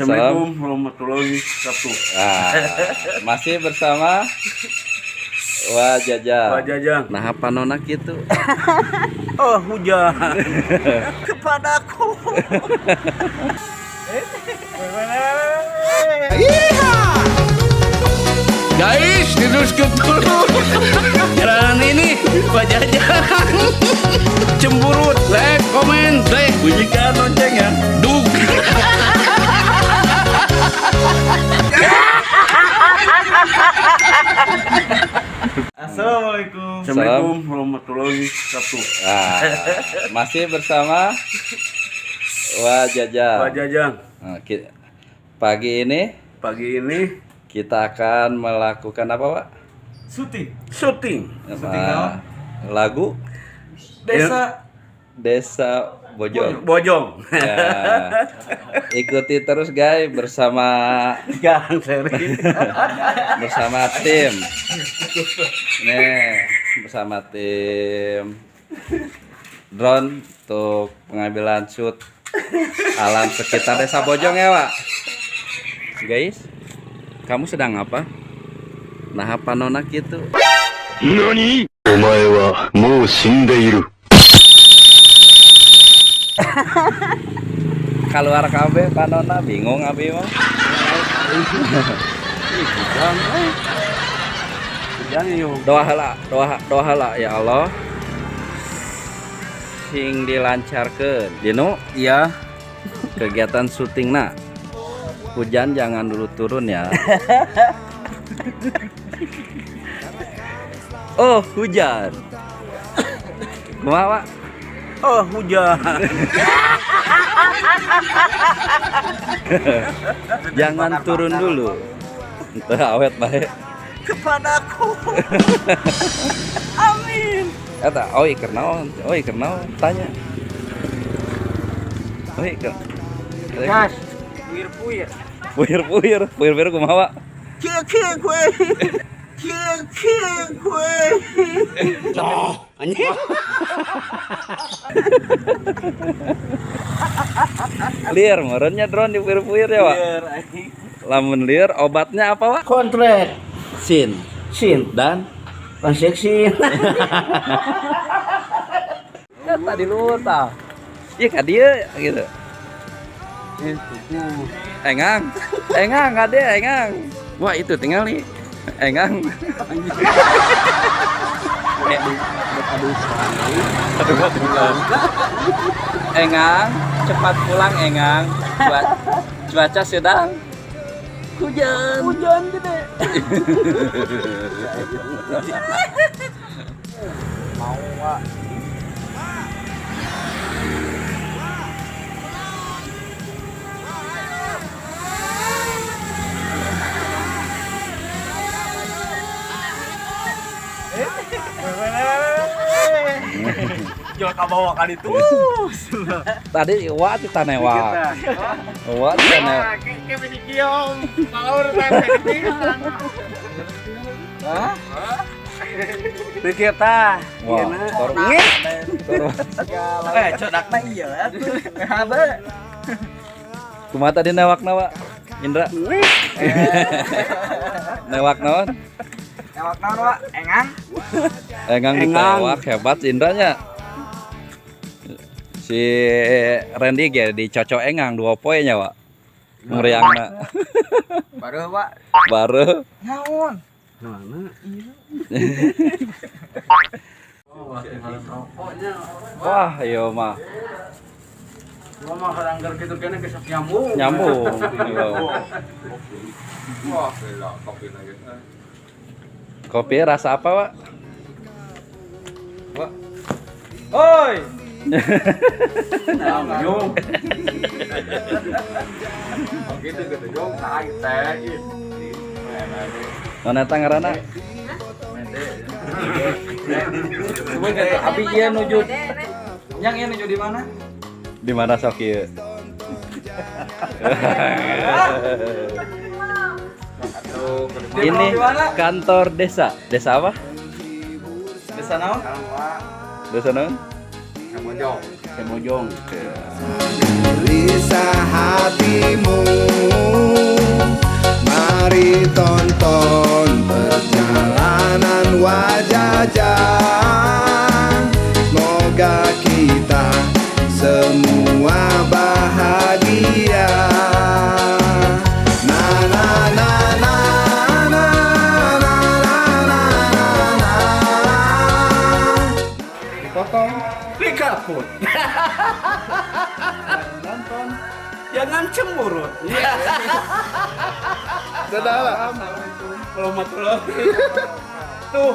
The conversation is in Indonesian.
Assalamualaikum warahmatullahi wabarakatuh. Masih bersama Wajajang. Wajajang. Nah, apa nona gitu? Oh, hujan kepadaku. Guys, diduskup dulu. Jalan ini Wajajang. Cemburut, like, komen, like, bunyikan lonceng ya. Duk. Assalamualaikum warahmatullahi wabarakatuh. Masih bersama Wajajang. Wajajang. Pagi ini kita akan melakukan apa, Pak? Syuting. Lagu Desa Bojong. Bojong. Ya, ikuti terus guys bersama bersama tim. Nih, bersama tim drone untuk pengambilan shoot alam sekitar Desa Bojong ya, Pak. Guys, kamu sedang apa? Nah, apa nona gitu? NANI?! お前はもう死んでいる。 Keluar kabeh panona bingung abi mah. Doa heula ya Allah. Sing dilancarkeun. Dino, Iya. kegiatan syutingna. Hujan jangan dulu turun ya. Oh, hujan. Kumaha, Pak? Oh, hujan. Jangan turun dulu. Entah awet bae. Kepadaku. Amin. Eta, oi kernaon tanya. Oi ke. Gas. Puir kumaha, Pak? Kieu kue. Liar merennya drone di puir-puir ya, Pak. Lamun liar obatnya apa, Pak? Kontrak. Sin dan Transaksi. ya tadi lu tah. Iya ka dia gitu. Engang kade engang. Wah, itu tinggal nih. Engang. Engang, cepat pulang Engang. Cuaca sedang hujan gede. Mau, Pak. Jual kabawa kali itu. Tadi wa di tanewa. Wa di tanewa. Kayak bini kiom. Maur sampai ketinggalan. Hah? Kita. Wah, Codakna iya atuh. Habe. Kumaha tadi newakna, Pak? Indra. Newak naon? Newak naon, Pak? Engang. Engang ditewak hebat Indranya. Si Randy ge dicocok Engang 2 poinnya, Pak. Ngeriangna. Baru, Pak. Baru. Naon? Mana? Iya. Wah, iya mah. Gua mah kadang gitu kene kesok nyambung. Nyambung. Wah, gila, kopi lagi. Kopi rasa apa, Pak? Pak. Oi. Nyung. Gitu jong sae teh. Nona tangarana. Abi ieu nuju. Yang ieu nuju di mana? Di mana sok ieu? Ini kantor desa. Desa apa? Desa naon? Desa naon? Semojong. Gelisah hatimu takut. Nonton. Jangan cemburut. Dadah lah. Assalamualaikum. Warahmatullahi. Tuh.